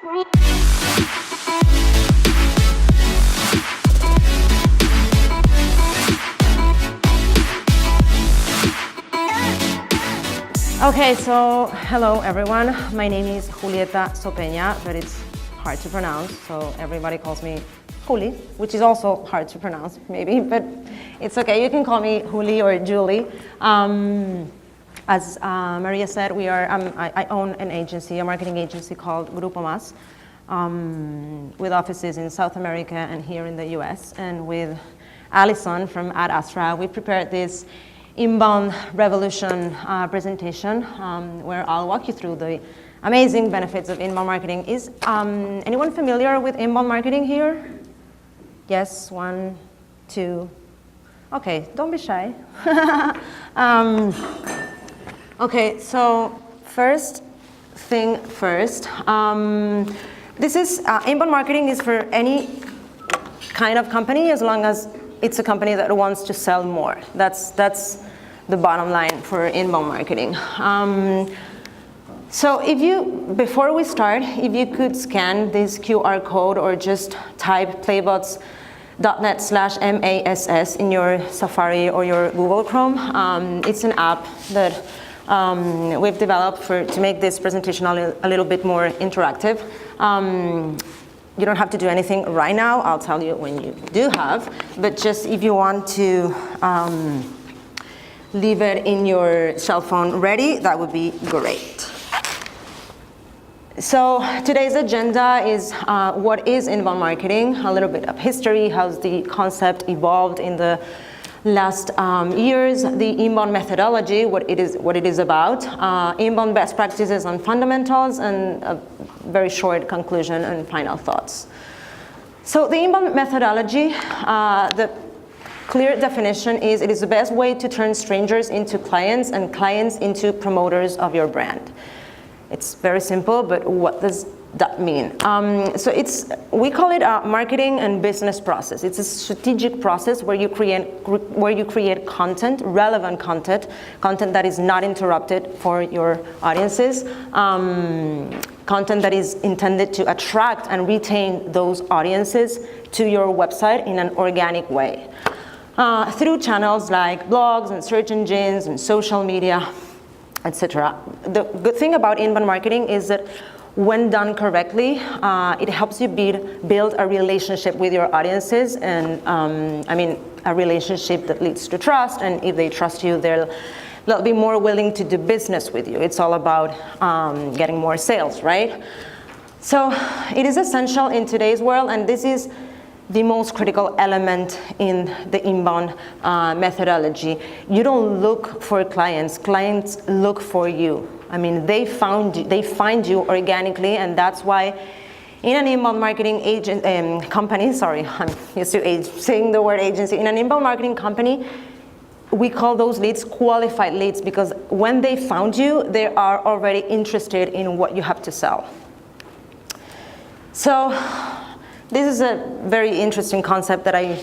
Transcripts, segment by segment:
Okay, so hello everyone. My name is Julieta Sopeña, but it's hard to pronounce, so everybody calls me Juli, which is also hard to pronounce, maybe, but it's okay. You can call me Juli or Julie. As Maria said, I own an agency, a marketing agency called Grupo, with offices in South America and here in the US. And with Alison from Ad Astra, we prepared this inbound revolution presentation where I'll walk you through the amazing benefits of inbound marketing. Is anyone familiar with inbound marketing here? Yes, 1, 2. Okay, don't be shy. Okay, so first thing first. This is inbound marketing is for any kind of company as long as it's a company that wants to sell more. That's the bottom line for inbound marketing. So before we start, if you could scan this QR code or just type playbots.net/MASS in your Safari or your Google Chrome. It's an app that we've developed to make this presentation a little bit more interactive. You don't have to do anything right now. I'll tell you when you do have, but just if you want to leave it in your cell phone ready, that would be great. So today's agenda is what is inbound marketing, a little bit of history, how's the concept evolved in the last years, the inbound methodology, what it is about, inbound best practices and fundamentals, and a very short conclusion and final thoughts. So the inbound methodology, the clear definition is it is the best way to turn strangers into clients and clients into promoters of your brand. It's very simple, but what does that mean? So we call it a marketing and business process. It's a strategic process where you create content, relevant content that is not interrupted for your audiences, content that is intended to attract and retain those audiences to your website in an organic way, through channels like blogs and search engines and social media, etc. The good thing about inbound marketing is that when done correctly, it helps you build a relationship with your audiences, and a relationship that leads to trust. And if they trust you, they'll be more willing to do business with you. It's all about getting more sales, right? So it is essential in today's world, and this is the most critical element in the inbound methodology. You don't look for clients look for you. I mean, they find you organically, and that's why in an inbound marketing company, sorry, I'm used to saying the word agency, in an inbound marketing company, we call those leads qualified leads, because when they found you, they are already interested in what you have to sell. So this is a very interesting concept that I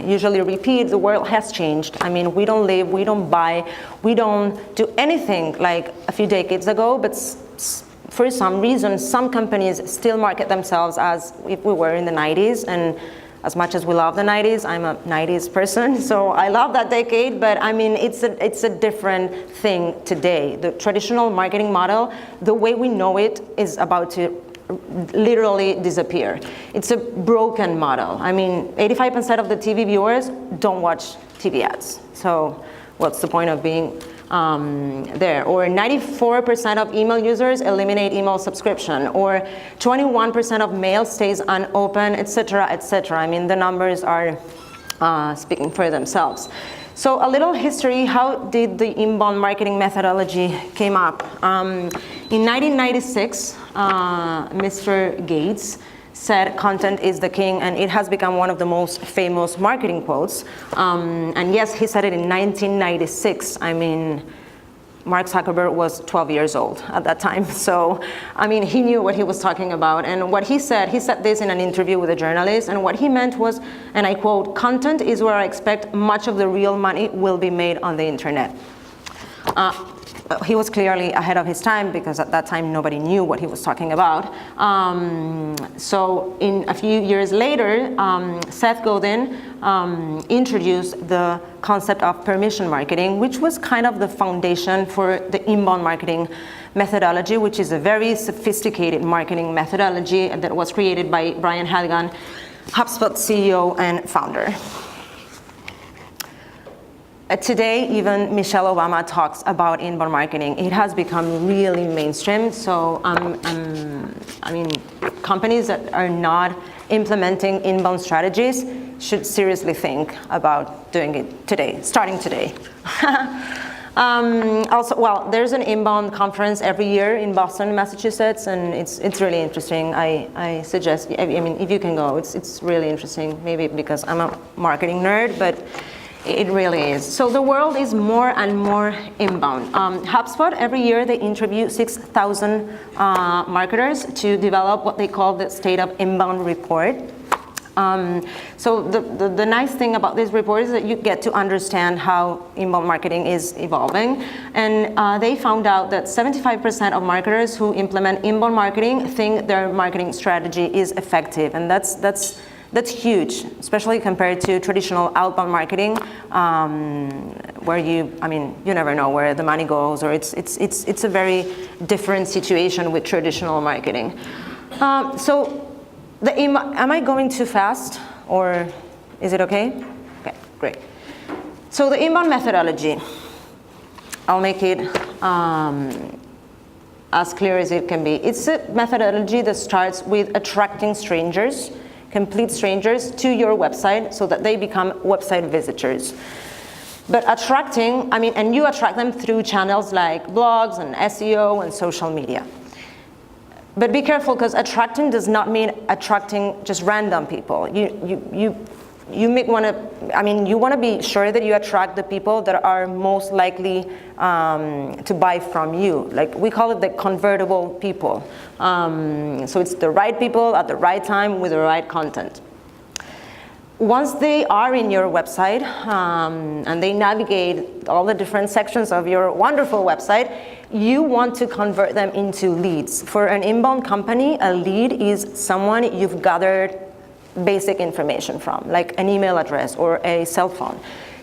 usually repeat. The world has changed. I mean, we don't live, we don't buy, we don't do anything like a few decades ago, but for some reason, some companies still market themselves as if we were in the 90s. And as much as we love the 90s, I'm a 90s person, so I love that decade, but I mean, it's a different thing today. The traditional marketing model, the way we know it, is about to literally disappear. It's a broken model. I mean, 85% of the TV viewers don't watch TV ads. So what's the point of being there? Or 94% of email users eliminate email subscription, or 21% of mail stays unopened, etc., etc. I mean, the numbers are speaking for themselves. So a little history, how did the inbound marketing methodology came up? In 1996, Mr. Gates said content is the king, and it has become one of the most famous marketing quotes. And yes, he said it in 1996. I mean, Mark Zuckerberg was 12 years old at that time. So, I mean, he knew what he was talking about. And what he said this in an interview with a journalist, and what he meant was, and I quote, "Content is where I expect much of the real money will be made on the internet." he was clearly ahead of his time because at that time nobody knew what he was talking about. So in a few years later, Seth Godin introduced the concept of permission marketing, which was kind of the foundation for the inbound marketing methodology, which is a very sophisticated marketing methodology that was created by Brian Halligan, HubSpot CEO and founder. Today, even Michelle Obama talks about inbound marketing. It has become really mainstream. So, I mean, companies that are not implementing inbound strategies should seriously think about doing it today, starting today. Also, well, there's an inbound conference every year in Boston, Massachusetts, and it's really interesting. I suggest, I mean, if you can go, it's really interesting. Maybe because I'm a marketing nerd, but it really is. So the world is more and more inbound. HubSpot, every year they interview 6,000 marketers to develop what they call the State of Inbound report. So the nice thing about this report is that you get to understand how inbound marketing is evolving. And they found out that 75% of marketers who implement inbound marketing think their marketing strategy is effective. And that's huge, especially compared to traditional outbound marketing, where you never know where the money goes, or it's a very different situation with traditional marketing. Am I going too fast, or is it okay? Okay, great. So the inbound methodology, I'll make it as clear as it can be. It's a methodology that starts with attracting strangers, complete strangers, to your website so that they become website visitors. But attracting, and you attract them through channels like blogs and SEO and social media. But be careful, because attracting does not mean attracting just random people. You want to be sure that you attract the people that are most likely to buy from you. Like, we call it the convertible people. So it's the right people at the right time with the right content. Once they are in your website and they navigate all the different sections of your wonderful website, you want to convert them into leads. For an inbound company, a lead is someone you've gathered basic information from, like an email address or a cell phone.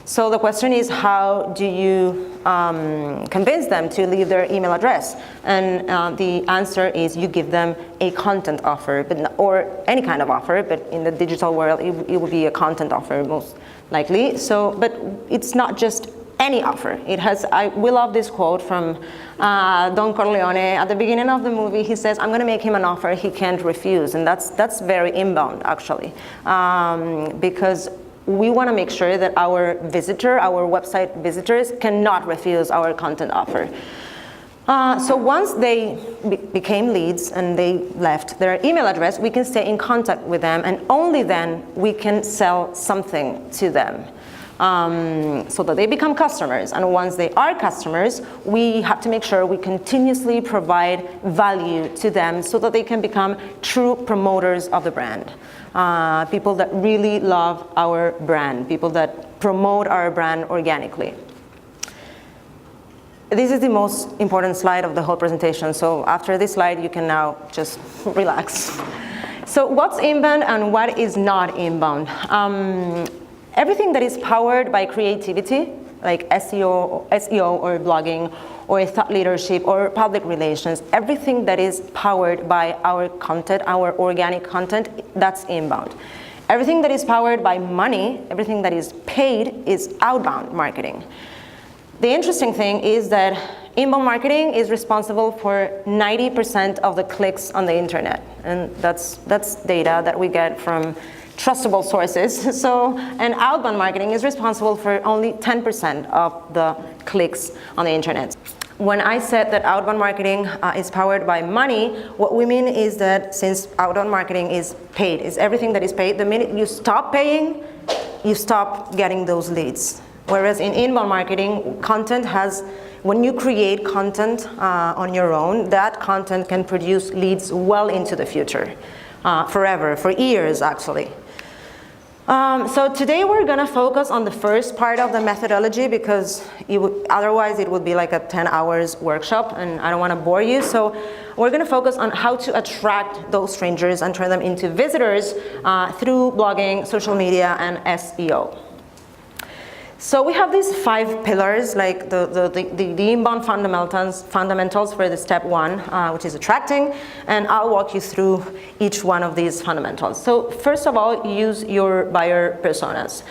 So the question is, how do you convince them to leave their email address? And the answer is you give them a content offer, or any kind of offer, but in the digital world, it will be a content offer most likely. So, but it's not just any offer. We love this quote from Don Corleone. At the beginning of the movie, he says, "I'm going to make him an offer he can't refuse," and that's very inbound, actually, because we want to make sure that our website visitors, cannot refuse our content offer. So once they became leads and they left their email address, we can stay in contact with them, and only then we can sell something to them. So that they become customers. And once they are customers, we have to make sure we continuously provide value to them so that they can become true promoters of the brand. People that really love our brand, people that promote our brand organically. This is the most important slide of the whole presentation. So after this slide, you can now just relax. So what's inbound and what is not inbound? Everything that is powered by creativity, like SEO or blogging or thought leadership or public relations, everything that is powered by our content, our organic content, that's inbound. Everything that is powered by money, everything that is paid, is outbound marketing. The interesting thing is that inbound marketing is responsible for 90% of the clicks on the internet, and that's data that we get from trustable sources. So, and outbound marketing is responsible for only 10% of the clicks on the internet. When I said that outbound marketing is powered by money, what we mean is that since outbound marketing is paid, is everything that is paid, the minute you stop paying, you stop getting those leads. Whereas in inbound marketing, when you create content on your own, that content can produce leads well into the future, forever, for years actually. So today we're going to focus on the first part of the methodology because otherwise it would be like a 10 hours workshop and I don't want to bore you. So we're going to focus on how to attract those strangers and turn them into visitors through blogging, social media, and SEO. So we have these 5 pillars, like the inbound fundamentals for the step 1, which is attracting, and I'll walk you through each one of these fundamentals. So first of all, use your buyer personas.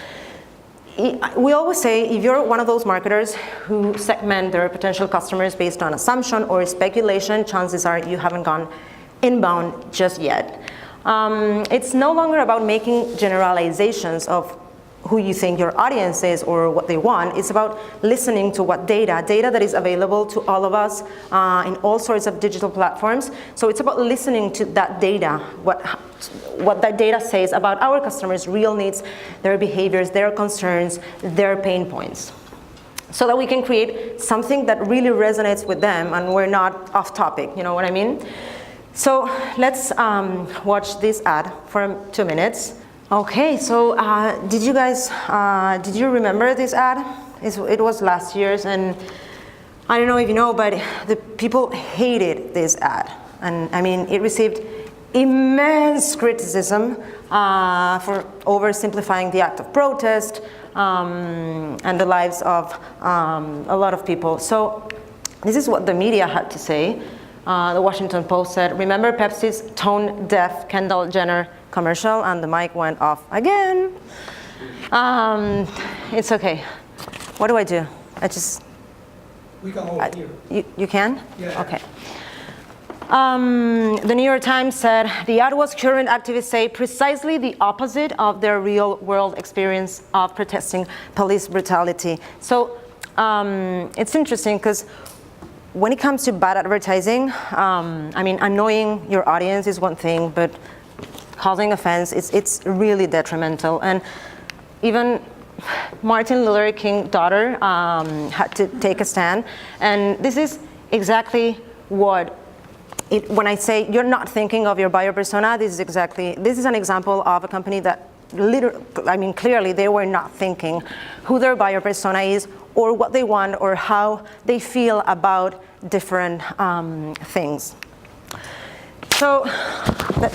We always say if you're one of those marketers who segment their potential customers based on assumption or speculation, chances are you haven't gone inbound just yet. It's no longer about making generalizations of who you think your audience is or what they want. It's about listening to what data that is available to all of us in all sorts of digital platforms. So it's about listening to that data, what that data says about our customers' real needs, their behaviors, their concerns, their pain points, so that we can create something that really resonates with them and we're not off topic, you know what I mean? So let's watch this ad for 2 minutes. Okay, so did you remember this ad? It was last year's, and I don't know if you know, but the people hated this ad. And I mean, it received immense criticism for oversimplifying the act of protest and the lives of a lot of people. So this is what the media had to say. The Washington Post said, "Remember Pepsi's tone-deaf Kendall Jenner commercial?" And the mic went off again. It's okay. What do? We can hold it here. You can? Yeah. Okay. The New York Times said, "The ad was current activists say precisely the opposite of their real-world experience of protesting police brutality." So it's interesting because when it comes to bad advertising, I mean, annoying your audience is one thing, but causing offense, it's really detrimental. And even Martin Luther King's daughter had to take a stand. And this is exactly what when I say you're not thinking of your buyer persona, this is an example of a company that clearly they were not thinking who their buyer persona is or what they want or how they feel about different things. So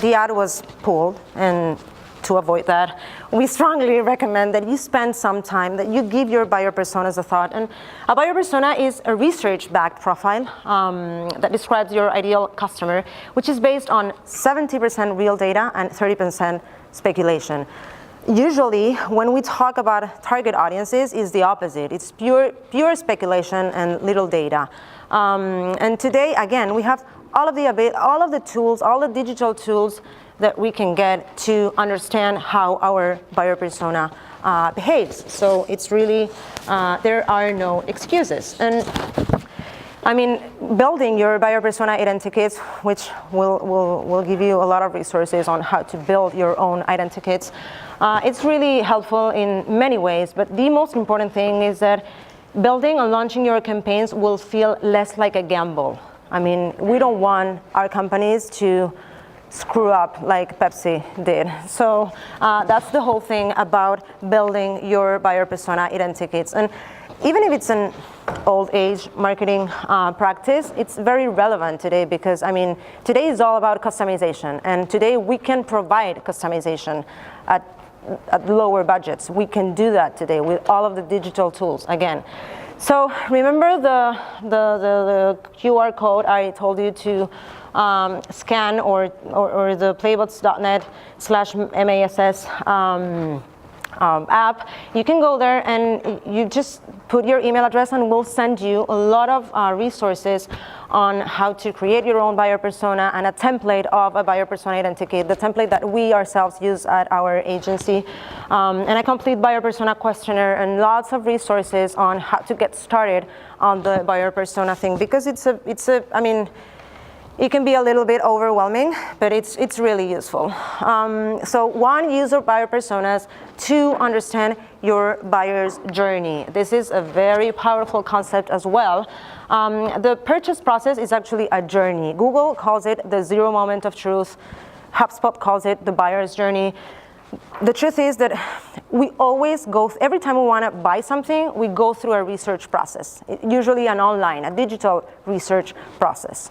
the ad was pulled, and to avoid that, we strongly recommend that you spend some time, that you give your buyer personas a thought. And a buyer persona is a research-backed profile that describes your ideal customer, which is based on 70% real data and 30% speculation. Usually, when we talk about target audiences, it's the opposite. It's pure speculation and little data. And today, again, we have all of the tools, all the digital tools that we can get to understand how our buyer persona behaves. So it's really, there are no excuses. And I mean, building your buyer persona identikits, which will give you a lot of resources on how to build your own identikits. It's really helpful in many ways, but the most important thing is that building and launching your campaigns will feel less like a gamble. I mean, we don't want our companies to screw up like Pepsi did. So that's the whole thing about building your buyer persona identikits. And even if it's an old age marketing practice, it's very relevant today because, I mean, today is all about customization. And today we can provide customization at lower budgets. We can do that today with all of the digital tools, again. So remember the QR code I told you to scan or the playbots.net/MASS app. You can go there and you just put your email address and we'll send you a lot of resources on how to create your own buyer persona and a template of a buyer persona identikit, the template that we ourselves use at our agency, and a complete buyer persona questionnaire and lots of resources on how to get started on the buyer persona thing, because I mean, it can be a little bit overwhelming, but it's really useful. So 1, use your buyer personas. 2, understand your buyer's journey. This is a very powerful concept as well. The purchase process is actually a journey. Google calls it the 0 moment of truth. HubSpot calls it the buyer's journey. the truth is that we always go, every time we want to buy something, we go through a research process, usually an online, a digital research process.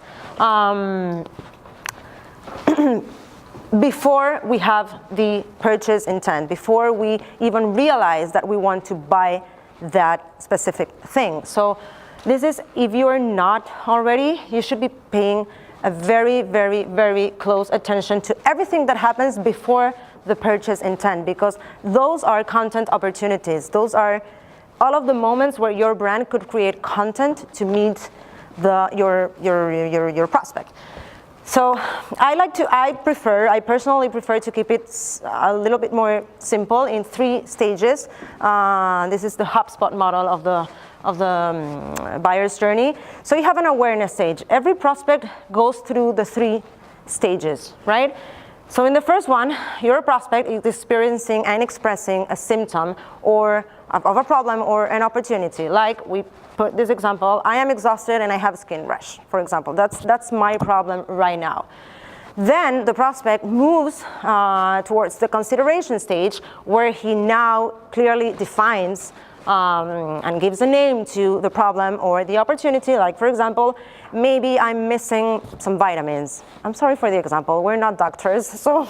Before we have the purchase intent, before we even realize that we want to buy that specific thing. So this is, if you are not already, you should be paying a very, very, very close attention to everything that happens before the purchase intent, because those are content opportunities. Those are all of the moments where your brand could create content to meet your prospect. So I personally prefer to keep it a little bit more simple in 3 stages. This is the HubSpot model of the buyer's journey. So you have an awareness stage. Every prospect goes through the 3 stages, right? So in the first one, your prospect is experiencing and expressing a symptom or of a problem or an opportunity. Like we put this example, I am exhausted and I have skin rash, for example. That's my problem right now. Then the prospect moves towards the consideration stage, where he now clearly defines and gives a name to the problem or the opportunity. Like, for example, maybe I'm missing some vitamins. I'm sorry for the example, we're not doctors, so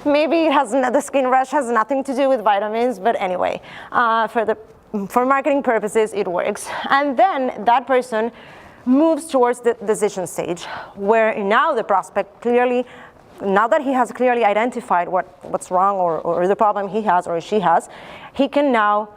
maybe the skin rash has nothing to do with vitamins, but anyway, for marketing purposes, it works. And then that person moves towards the decision stage, where now the prospect clearly, now that he has clearly identified what's wrong or the problem he has or she has, he can now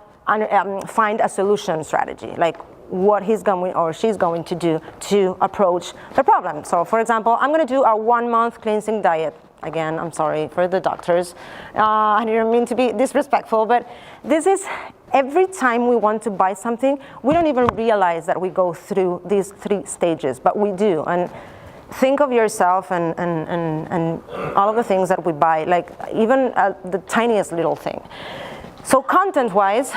find a solution strategy, like what he's going or she's going to do to approach the problem. So for example, I'm going to do a 1-month cleansing diet. Again, I'm sorry for the doctors. I didn't mean to be disrespectful, but this is every time we want to buy something, we don't even realize that we go through these 3 stages, but we do. And think of yourself and all of the things that we buy, like even the tiniest little thing. So content-wise,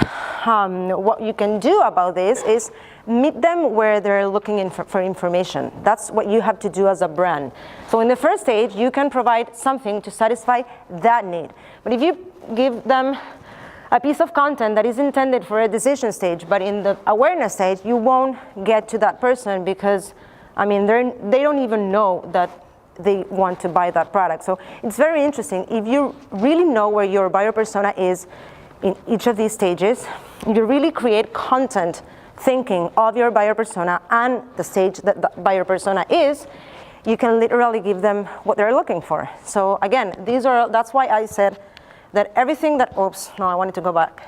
what you can do about this is meet them where they're looking for information. That's what you have to do as a brand. So in the first stage, you can provide something to satisfy that need. But if you give them a piece of content that is intended for a decision stage, but in the awareness stage, you won't get to that person because, I mean, they don't even know that they want to buy that product. So it's very interesting. If you really know where your buyer persona is in each of these stages, you really create content thinking of your buyer persona and the stage that the buyer persona is, you can literally give them what they're looking for. So again, that's why I said that everything that, I wanted to go back.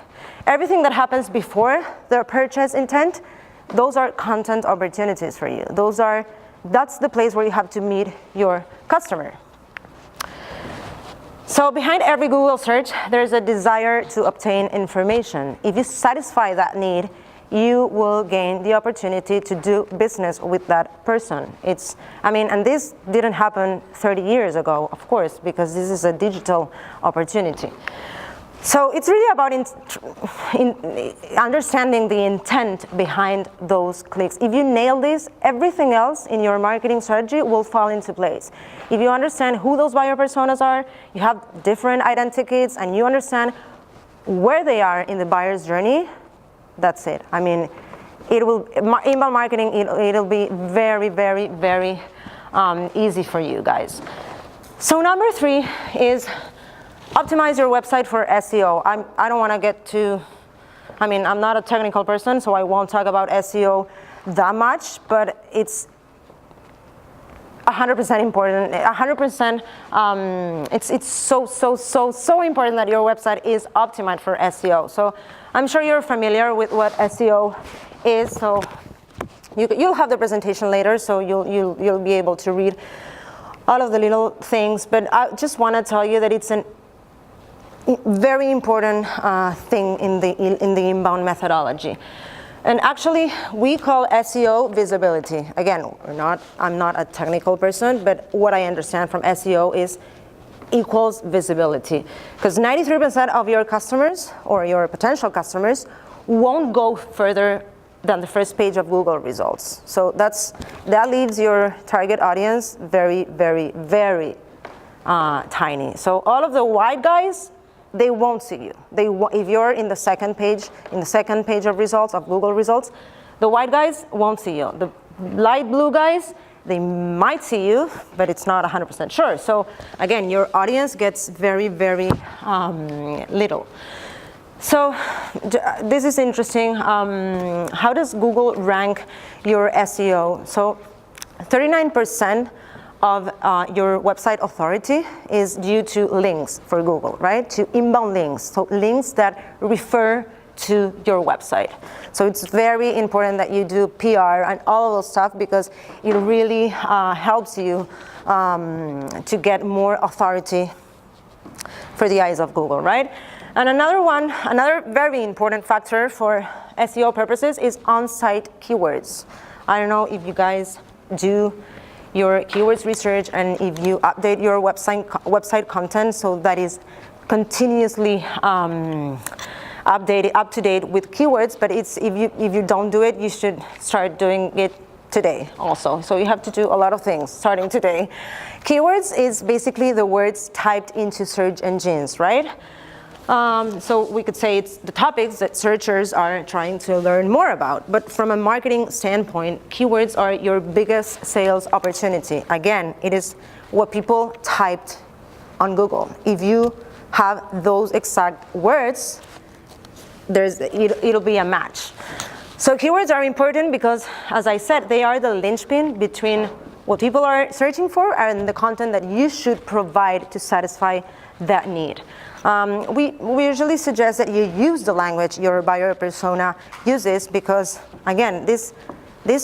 Everything that happens before the purchase intent, those are content opportunities for you. That's the place where you have to meet your customer. So behind every Google search, there's a desire to obtain information. If you satisfy that need, you will gain the opportunity to do business with that person. And this didn't happen 30 years ago, of course, because this is a digital opportunity. So it's really about understanding the intent behind those clicks. If you nail this, everything else in your marketing strategy will fall into place. If you understand who those buyer personas are, you have different identities, and you understand where they are in the buyer's journey, that's it. I mean, inbound marketing, it'll be very, very, very easy for you guys. So number 3 is optimize your website for SEO. I don't want to get too, I'm not a technical person, so I won't talk about SEO that much, but it's 100% important. 100%, it's so important that your website is optimized for SEO. So I'm sure you're familiar with what SEO is. So you'll have the presentation later, so you'll be able to read all of the little things. But I just want to tell you that it's a very important thing in the inbound methodology. And actually, we call SEO visibility. Again, I'm not a technical person, but what I understand from SEO is equals visibility. Because 93% of your customers or your potential customers won't go further than the first page of Google results. So that leaves your target audience very, very, very tiny. So all of the white guys, they won't see you. If you're in the second page of results, of Google results, the white guys won't see you. The light blue guys, they might see you, but it's not 100% sure. So again, your audience gets very, very little. So this is interesting. How does Google rank your SEO? So 39% of your website authority is due to links for Google, right? To inbound links, so links that refer to your website. So it's very important that you do PR and all of those stuff, because it really helps you to get more authority for the eyes of Google, right? And another very important factor for SEO purposes is on-site keywords. I don't know if you guys do your keywords research and if you update your website content so that is continuously updated, up to date with keywords, but if you don't do it, you should start doing it today also. So you have to do a lot of things starting today. Keywords is basically the words typed into search engines, right? So we could say it's the topics that searchers are trying to learn more about. But from a marketing standpoint, keywords are your biggest sales opportunity. Again, it is what people typed on Google. If you have those exact words, it'll be a match. So keywords are important because, as I said, they are the linchpin between what people are searching for and the content that you should provide to satisfy that need. We usually suggest that you use the language your buyer persona uses because, again, this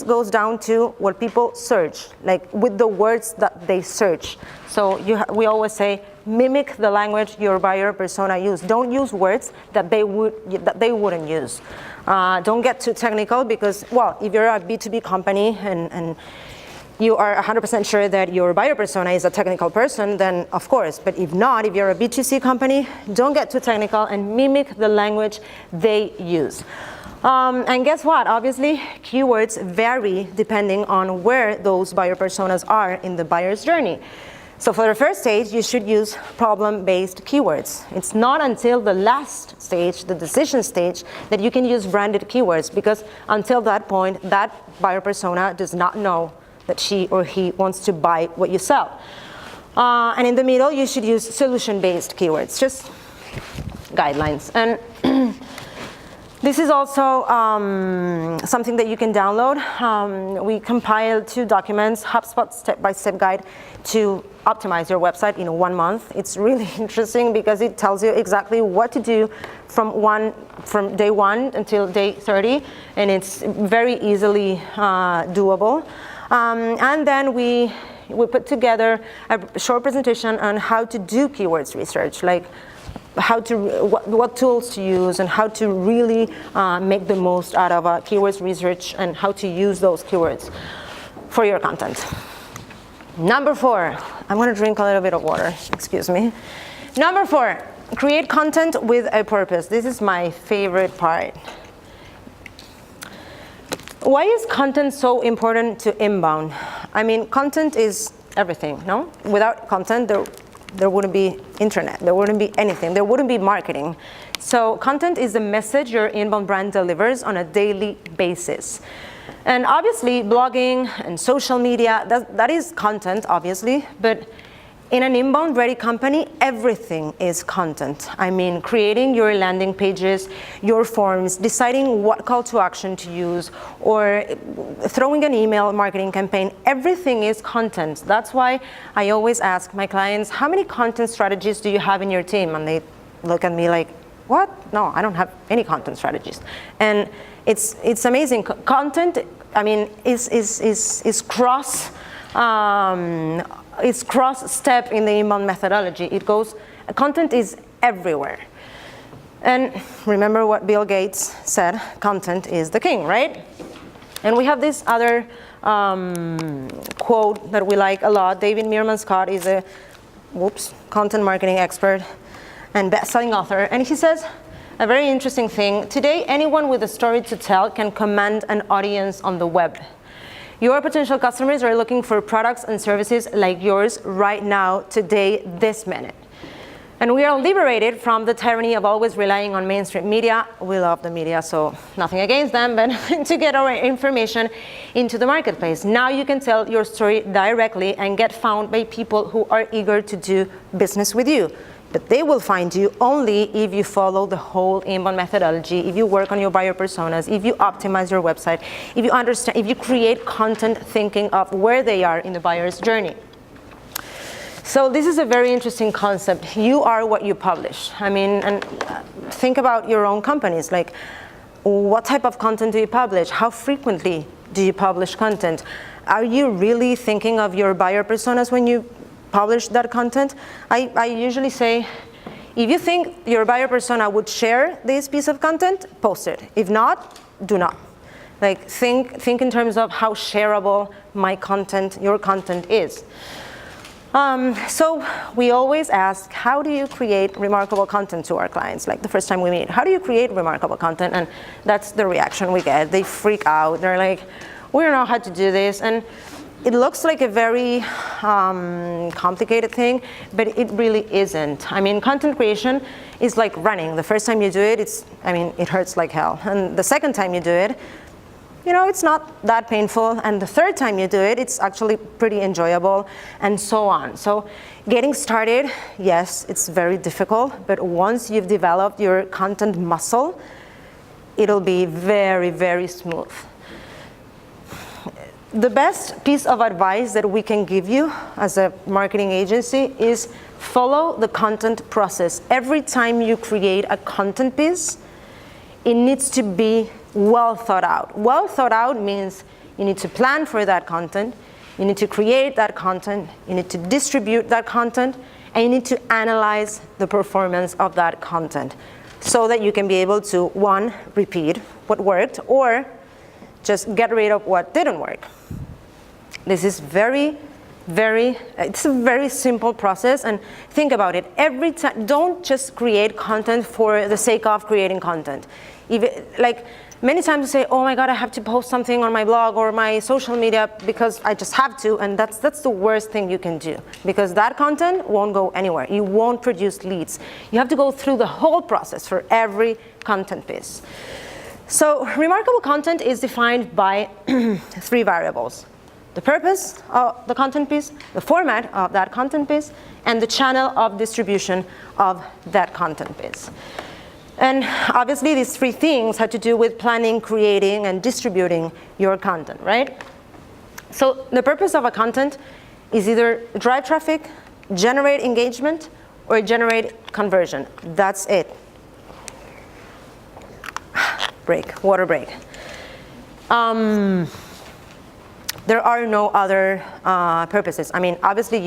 goes down to what people search, like with the words that they search. So we always say, mimic the language your buyer persona use. Don't use words that they wouldn't use. Don't get too technical because, well, if you're a B2B company and you are 100% sure that your buyer persona is a technical person, then of course. But if not, if you're a B2C company, don't get too technical and mimic the language they use. And guess what? Obviously, keywords vary depending on where those buyer personas are in the buyer's journey. So for the first stage, you should use problem-based keywords. It's not until the last stage, the decision stage, that you can use branded keywords, because until that point, that buyer persona does not know that she or he wants to buy what you sell. And in the middle, you should use solution-based keywords, just guidelines. And this is also something that you can download. We compiled 2 documents, HubSpot step-by-step guide to optimize your website in 1 month. It's really interesting because it tells you exactly what to do from day 1 until day 30, and it's very easily doable. And then we put together a short presentation on how to do keywords research, like what tools to use and how to really make the most out of keywords research and how to use those keywords for your content. Number 4, I'm going to drink a little bit of water, excuse me. Number 4, create content with a purpose. This is my favorite part. Why is content so important to inbound? I mean, content is everything, no? Without content, there wouldn't be internet, there wouldn't be anything, there wouldn't be marketing. So content is the message your inbound brand delivers on a daily basis. And obviously, blogging and social media, that is content, obviously, but in an inbound-ready company, everything is content. I mean, creating your landing pages, your forms, deciding what call to action to use, or throwing an email marketing campaign, everything is content. That's why I always ask my clients, how many content strategies do you have in your team? And they look at me like, what? No, I don't have any content strategies. And it's amazing. Content, I mean, is cross step in the inbound methodology. It goes, content is everywhere. And remember what Bill Gates said, content is the king, right? And we have this other quote that we like a lot. David Meerman Scott is a content marketing expert and best-selling author. And he says a very interesting thing. Today, anyone with a story to tell can command an audience on the web. Your potential customers are looking for products and services like yours right now, today, this minute. And we are liberated from the tyranny of always relying on mainstream media. We love the media, so nothing against them, but to get our information into the marketplace. Now you can tell your story directly and get found by people who are eager to do business with you. But they will find you only if you follow the whole inbound methodology, if you work on your buyer personas, if you optimize your website, if you understand, if you create content thinking of where they are in the buyer's journey. So this is a very interesting concept. You are what you publish. I mean, and think about your own companies. Like, what type of content do you publish? How frequently do you publish content? Are you really thinking of your buyer personas when you publish that content? I usually say, if you think your buyer persona would share this piece of content, post it. If not, do not. Like, think in terms of how shareable my content, your content is. So we always ask, how do you create remarkable content to our clients? Like the first time we meet, how do you create remarkable content? And that's the reaction we get. They freak out. They're like, we don't know how to do this. And it looks like a very complicated thing, but it really isn't. I mean, content creation is like running. The first time you do it, it hurts like hell. And the second time you do it, it's not that painful. And the third time you do it, it's actually pretty enjoyable, and so on. So getting started, yes, it's very difficult, but once you've developed your content muscle, it'll be very, very smooth. The best piece of advice that we can give you as a marketing agency is follow the content process. Every time you create a content piece, it needs to be well thought out. Well thought out means you need to plan for that content, you need to create that content, you need to distribute that content, and you need to analyze the performance of that content so that you can be able to, one, repeat what worked, or just get rid of what didn't work. This is it's a very simple process, and think about it. Every time, don't just create content for the sake of creating content. Many times you say, oh my God, I have to post something on my blog or my social media because I just have to, and that's the worst thing you can do, because that content won't go anywhere. You won't produce leads. You have to go through the whole process for every content piece. So remarkable content is defined by 3 variables: the purpose of the content piece, the format of that content piece, and the channel of distribution of that content piece. And obviously these 3 things have to do with planning, creating, and distributing your content, right? So the purpose of a content is either drive traffic, generate engagement, or generate conversion. That's it. Water break. There are no other purposes. I mean, obviously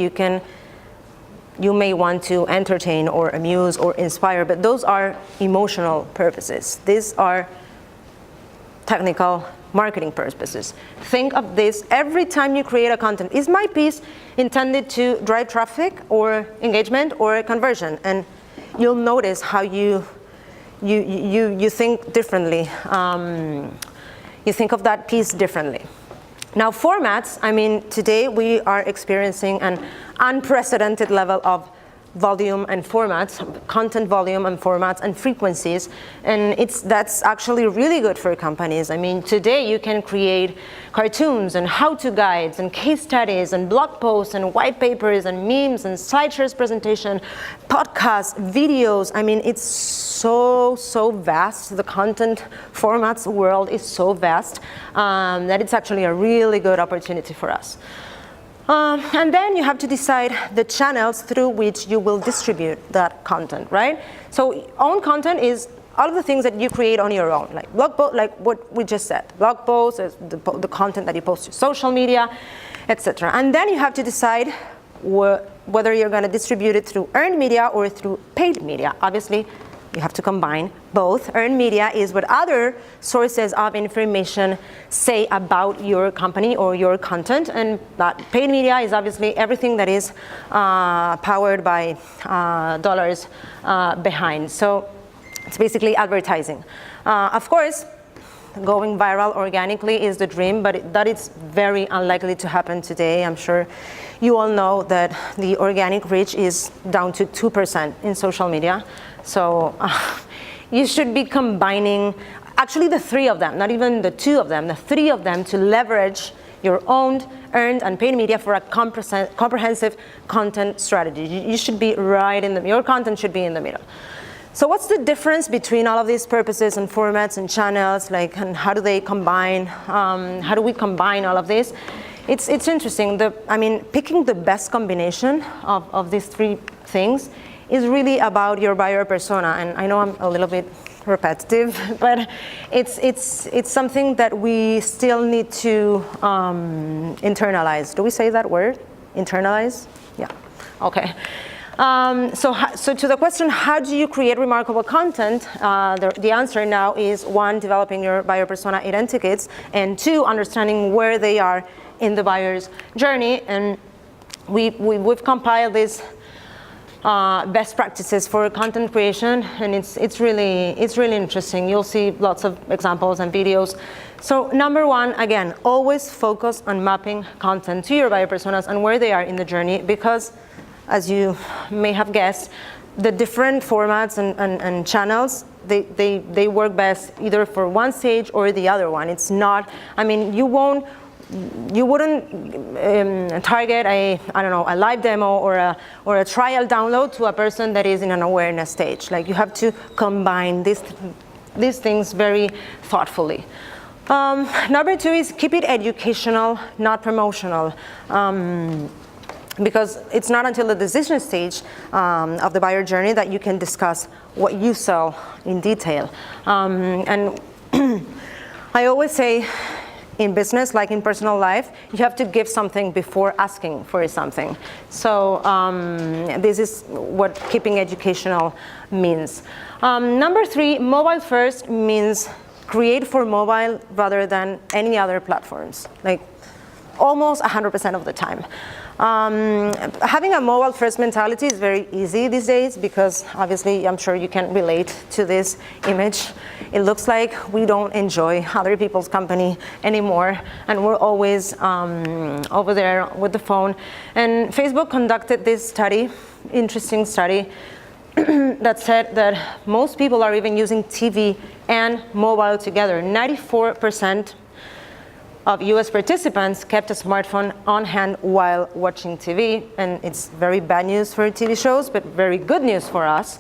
you may want to entertain or amuse or inspire, but those are emotional purposes. These are technical marketing purposes. Think of this every time you create a content. Is my piece intended to drive traffic or engagement or conversion? And you'll notice how you think differently. You think of that piece differently. Now, formats, I mean, today we are experiencing an unprecedented level of volume and formats, content volume and formats and frequencies, and that's actually really good for companies. I mean, today you can create cartoons and how-to guides and case studies and blog posts and white papers and memes and slideshows presentation, podcasts, videos. I mean, it's so vast. The content formats world is so vast that it's actually a really good opportunity for us. And then you have to decide the channels through which you will distribute that content, right? So own content is all of the things that you create on your own, like blog post, like what we just said, blog posts, the content that you post to social media, etc. And then you have to decide whether you're going to distribute it through earned media or through paid media. Obviously, you have to combine both. Earned media is what other sources of information say about your company or your content, and that paid media is obviously everything that is powered by dollars behind. So it's basically advertising. Of course, going viral organically is the dream, but that is very unlikely to happen today. I'm sure you all know that the organic reach is down to 2% in social media. So you should be combining, actually the three of them, not even the two of them, the three of them to leverage your owned, earned, and paid media for a comprehensive content strategy. You should be right in the, your content should be in the middle. So what's the difference between all of these purposes and formats and channels, like, and how do they combine, how do we combine all of this? It's interesting. Picking the best combination of these three things is really about your buyer persona. And I know I'm a little bit repetitive, but it's something that we still need to internalize. Do we say that word? Internalize? Yeah. Okay. So to the question, how do you create remarkable content? The answer now is 1, developing your buyer persona identikits, and 2, understanding where they are in the buyer's journey. And we've compiled these best practices for content creation, and it's really interesting. You'll see lots of examples and videos. So number 1, again, always focus on mapping content to your buyer personas and where they are in the journey, because as you may have guessed, the different formats and channels, they work best either for one stage or the other one. It's not, you wouldn't target a live demo or a trial download to a person that is in an awareness stage. Like, you have to combine these things very thoughtfully. Number 2 is keep it educational, not promotional. Because it's not until the decision stage of the buyer journey that you can discuss what you sell in detail. And I always say, in business, like in personal life, you have to give something before asking for something. So this is what keeping educational means. Number 3, mobile first means create for mobile rather than any other platforms, like almost 100% of the time. Having a mobile first mentality is very easy these days, because obviously I'm sure you can relate to this image. It looks like we don't enjoy other people's company anymore, and we're always over there with the phone. And Facebook conducted this study, interesting study, that said that most people are even using TV and mobile together. 94% of US participants kept a smartphone on hand while watching TV, and it's very bad news for TV shows, but very good news for us,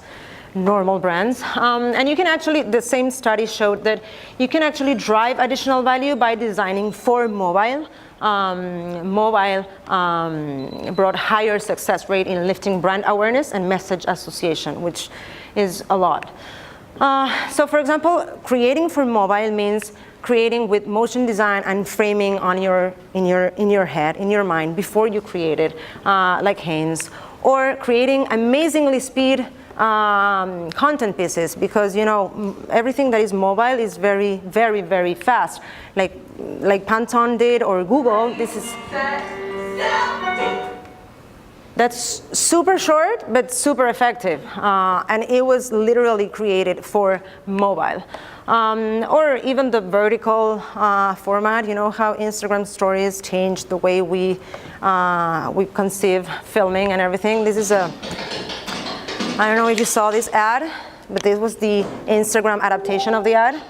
normal brands. And you can actually, the same study showed that you can actually drive additional value by designing for mobile. Mobile brought higher success rate in lifting brand awareness and message association, which is a lot. So for example, creating for mobile means creating with motion design and framing on in your head, in your mind, before you create it, like Haynes, or creating amazingly speed content pieces, because everything that is mobile is very, very, very fast, like Pantone did, or Google. This is that's super short but super effective, and it was literally created for mobile. Or even the vertical format. You know how Instagram stories changed the way we conceive filming and everything. This is I don't know if you saw this ad, but this was the Instagram adaptation of the ad.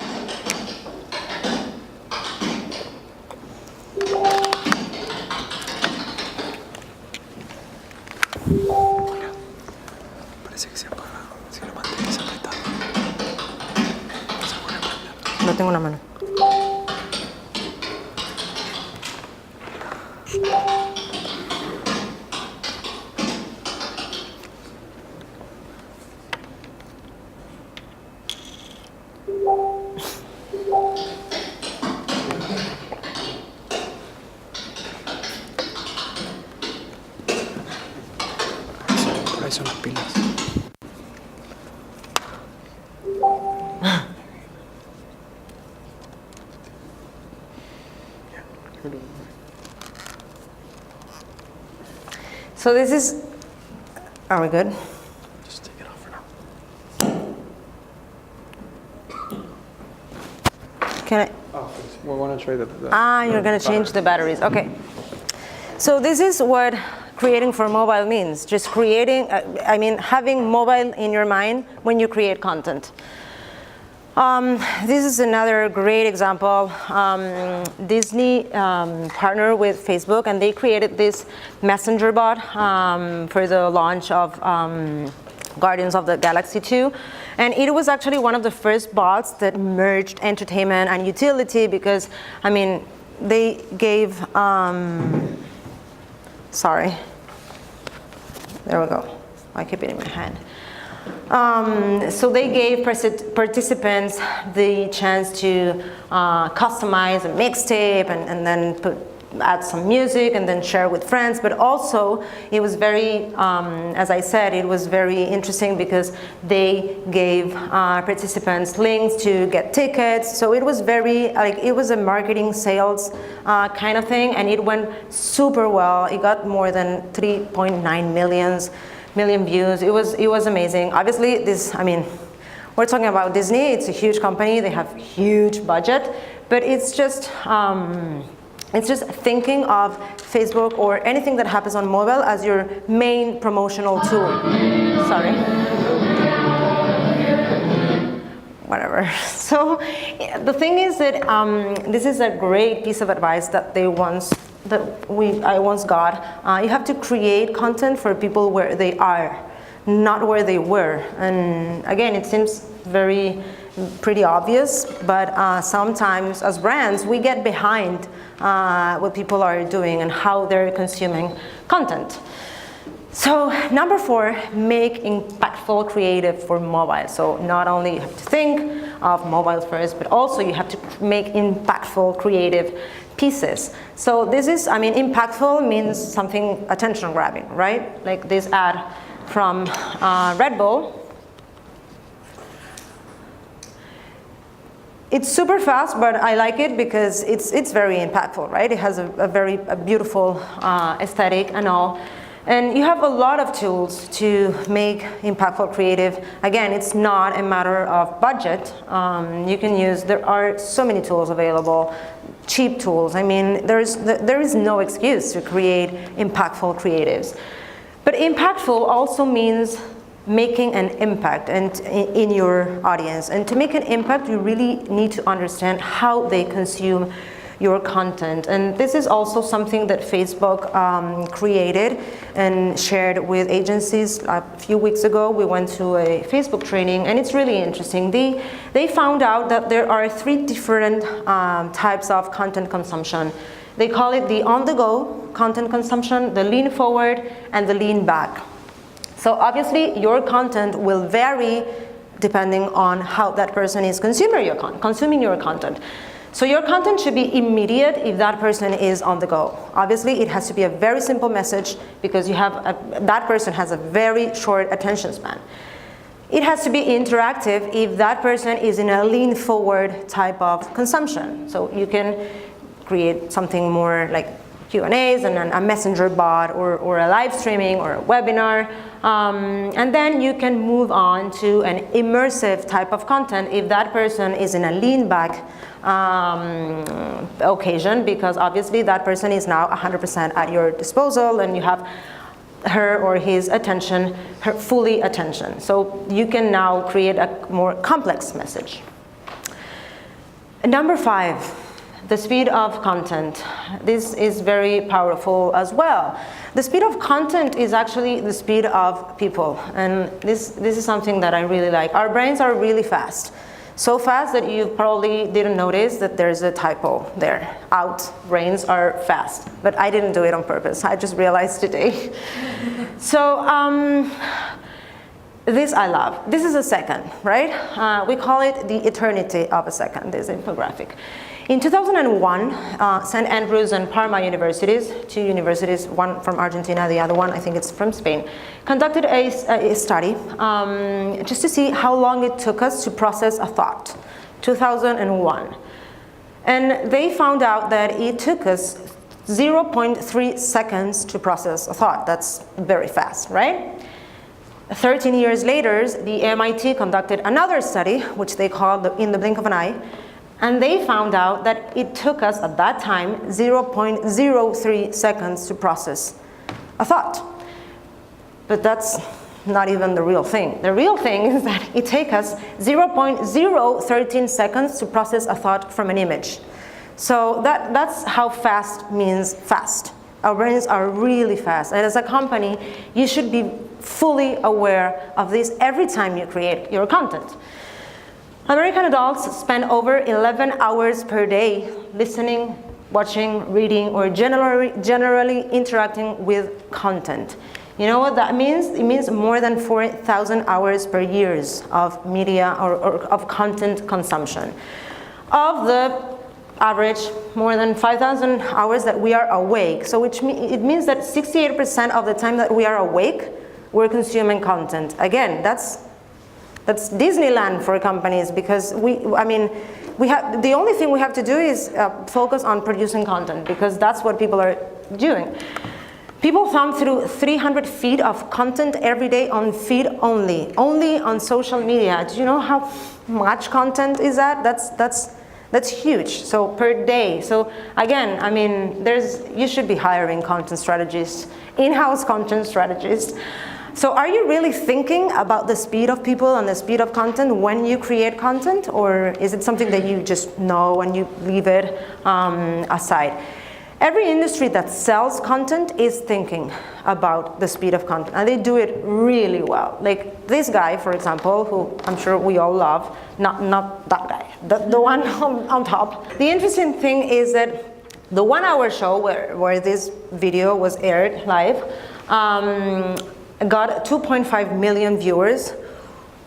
Parece que se apaga si lo mantienes apretado. No tengo una mano. Por ahí son las pilas. So this is, are we good? Just take it off for now. Can I? Oh, we want to try that. You're going to change the batteries. Okay. So this is what creating for mobile means. Just creating, having mobile in your mind when you create content. This is another great example. Disney partnered with Facebook, and they created this messenger bot for the launch of Guardians of the Galaxy 2. And it was actually one of the first bots that merged entertainment and utility because, they gave, sorry, there we go. I keep it in my hand. So they gave participants the chance to customize a mixtape and then add some music and then share with friends. But also it was very, as I said, it was very interesting because they gave participants links to get tickets. So it was very, it was a marketing sales kind of thing, and it went super well. It got more than 3.9 million views. It was amazing. Obviously, we're talking about Disney. It's a huge company. They have huge budget, but it's just thinking of Facebook or anything that happens on mobile as your main promotional tool. Sorry. Whatever. So the thing is that this is a great piece of advice that I once got. You have to create content for people where they are, not where they were. And again, it seems pretty obvious, but sometimes as brands, we get behind what people are doing and how they're consuming content. So number 4, make impactful creative for mobile. So not only you have to think of mobile first, but also you have to make impactful creative pieces. So this is, impactful means something attention grabbing, right? Like this ad from Red Bull. It's super fast, but I like it because it's very impactful, right? It has a very beautiful aesthetic and all. And you have a lot of tools to make impactful creative. Again, it's not a matter of budget. You can use, there are so many tools available, cheap tools. There is no excuse to create impactful creatives. But impactful also means making an impact in your audience. And to make an impact, you really need to understand how they consume your content. And this is also something that Facebook created and shared with agencies. A few weeks ago, we went to a Facebook training, and it's really interesting. They found out that there are 3 different types of content consumption. They call it the on-the-go content consumption, the lean forward, and the lean back. So obviously, your content will vary depending on how that person is consuming your content. So your content should be immediate if that person is on the go. Obviously, it has to be a very simple message because that person has a very short attention span. It has to be interactive if that person is in a lean forward type of consumption. So you can create something more like Q&As and a messenger bot or a live streaming or a webinar. And then you can move on to an immersive type of content if that person is in a lean back occasion, because obviously that person is now 100% at your disposal and you have her or his attention, her fully attention. So you can now create a more complex message. Number 5. The speed of content. This is very powerful as well. The speed of content is actually the speed of people, and this is something that I really like. Our brains are really fast. So fast that you probably didn't notice that there's a typo there. Out, brains are fast. But I didn't do it on purpose. I just realized today. So this I love. This is a second, right? We call it the eternity of a second, this infographic. In 2001, St. Andrews and Parma universities, 2 universities, one from Argentina, the other one, I think it's from Spain, conducted a study just to see how long it took us to process a thought, 2001. And they found out that it took us 0.3 seconds to process a thought. That's very fast, right? 13 years later, the MIT conducted another study, which they called In the Blink of an Eye, And they found out that it took us at that time 0.03 seconds to process a thought. But that's not even the real thing. The real thing is that it takes us 0.013 seconds to process a thought from an image. So that's how fast means fast. Our brains are really fast. And as a company, you should be fully aware of this every time you create your content. American adults spend over 11 hours per day listening, watching, reading, or generally interacting with content. You know what that means? It means more than 4,000 hours per year of media or of content consumption. Of the average, more than 5,000 hours that we are awake. So it means that 68% of the time that we are awake, we're consuming content. Again, that's Disneyland for companies, because the only thing we have to do is focus on producing content, because that's what people are doing. People thumb through 300 feet of content every day on feed only on social media. Do you know how much content is that? That's huge. So per day. So again, you should be hiring content strategists, in-house content strategists. So are you really thinking about the speed of people and the speed of content when you create content, or is it something that you just know and you leave it aside? Every industry that sells content is thinking about the speed of content, and they do it really well. Like this guy, for example, who I'm sure we all love, not that guy, the one on top. The interesting thing is that the 1 hour show where this video was aired live, got 2.5 million viewers,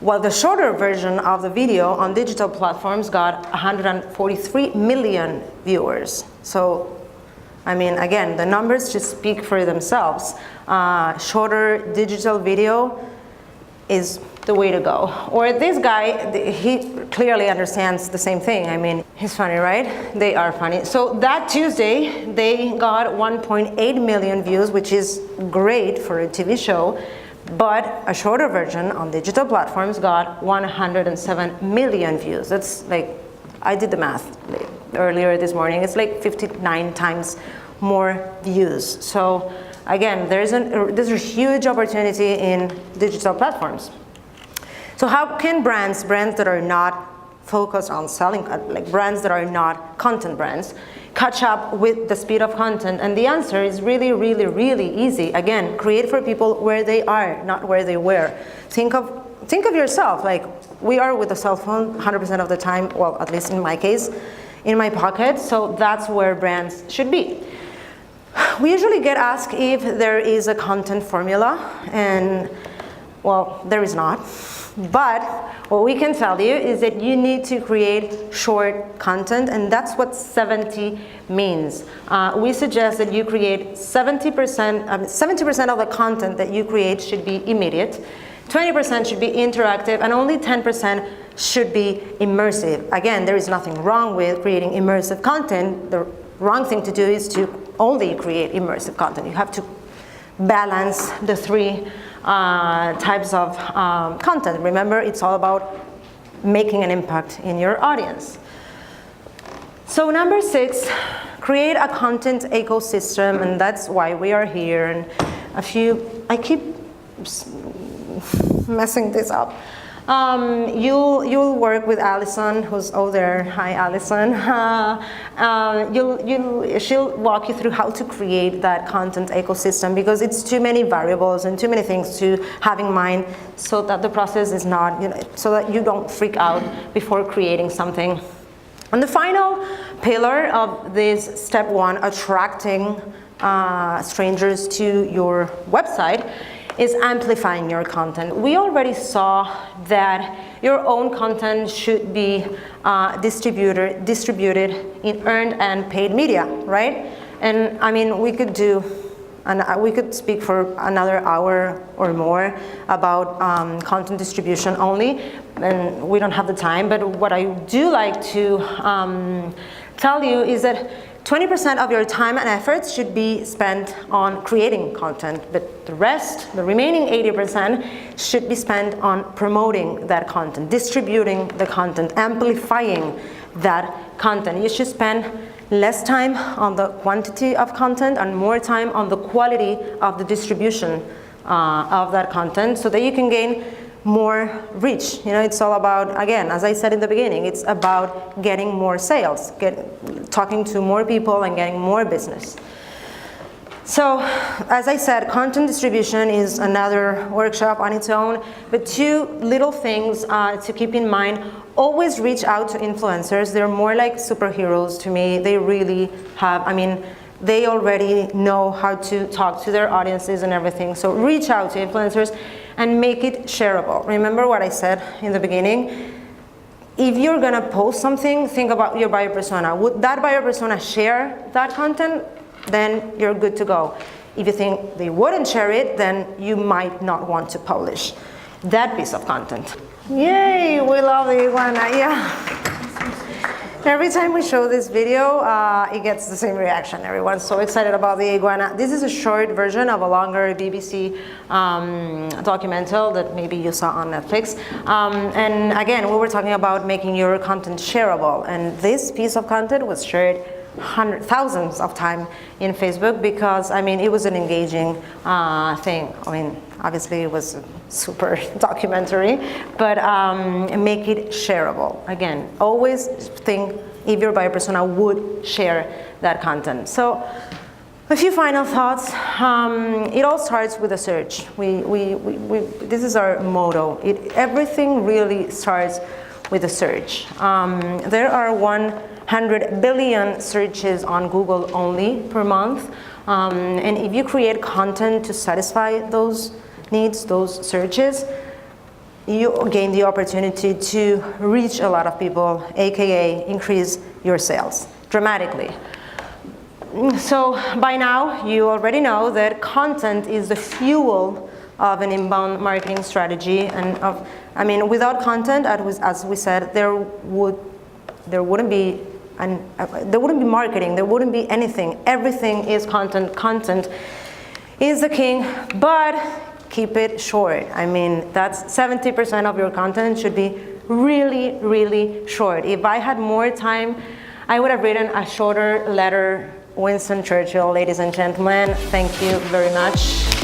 while the shorter version of the video on digital platforms got 143 million viewers. So, again, the numbers just speak for themselves. Shorter digital video is the way to go. Or this guy, he clearly understands the same thing. He's funny, right? They are funny. So that Tuesday, they got 1.8 million views, which is great for a TV show, but a shorter version on digital platforms got 107 million views. That's like, I did the math earlier this morning. It's like 59 times more views. So again, there's a huge opportunity in digital platforms. So how can brands that are not focused on selling, like brands that are not content brands, catch up with the speed of content? And the answer is really, really, really easy. Again, create for people where they are, not where they were. Think of yourself, like we are with a cell phone 100% of the time, well, at least in my case, in my pocket, so that's where brands should be. We usually get asked if there is a content formula, and well, there is not. But what we can tell you is that you need to create short content, and that's what 70 means. We suggest that you create 70% of the content that you create should be immediate, 20% should be interactive, and only 10% should be immersive. Again, there is nothing wrong with creating immersive content. The wrong thing to do is to only create immersive content. You have to balance the three types of content. Remember, it's all about making an impact in your audience. So number 6, create a content ecosystem, and that's why we are here. And I keep messing this up. You'll work with Allison, who's over there. Hi, Allison. She'll walk you through how to create that content ecosystem, because it's too many variables and too many things to have in mind, so that the process is not, so that you don't freak out before creating something. And the final pillar of this step 1, attracting strangers to your website, is amplifying your content. We already saw that your own content should be distributed in earned and paid media, right? And we could speak for another hour or more about content distribution only, and we don't have the time. But what I do like to tell you is that 20% of your time and efforts should be spent on creating content, but the remaining 80% should be spent on promoting that content, distributing the content, amplifying that content. You should spend less time on the quantity of content and more time on the quality of the distribution of that content so that you can gain more reach. You know, it's all about, again, as I said in the beginning, it's about getting more sales, talking to more people and getting more business. So, as I said, content distribution is another workshop on its own, but two little things to keep in mind. Always reach out to influencers. They're more like superheroes to me. They really have, I mean, they already know how to talk to their audiences and everything. So reach out to influencers and make it shareable. Remember what I said in the beginning? If you're gonna post something, think about your buyer persona. Would that buyer persona share that content? Then you're good to go. If you think they wouldn't share it, then you might not want to publish that piece of content. Yay, we love the iguana, yeah. Every time we show this video, it gets the same reaction. Everyone's so excited about the iguana. This is a short version of a longer BBC documental that maybe you saw on Netflix. And again, we were talking about making your content shareable. And this piece of content was shared thousands of times in Facebook because, I mean, it was an engaging thing. I mean, obviously it was a super documentary, but make it shareable. Again, always think if your buyer persona would share that content. So a few final thoughts. It all starts with a search. This is our motto. Everything really starts with a search. There are 100 billion searches on Google only per month. And if you create content to satisfy those needs, those searches, you gain the opportunity to reach a lot of people, aka increase your sales dramatically. So by now, you already know that content is the fuel of an inbound marketing strategy. And I mean, without content, as we said, there wouldn't be marketing, there wouldn't be anything. Everything is content. Content is the king, but keep it short. I mean, that's 70% of your content should be really, really short. If I had more time, I would have written a shorter letter. Winston Churchill, ladies and gentlemen, thank you very much.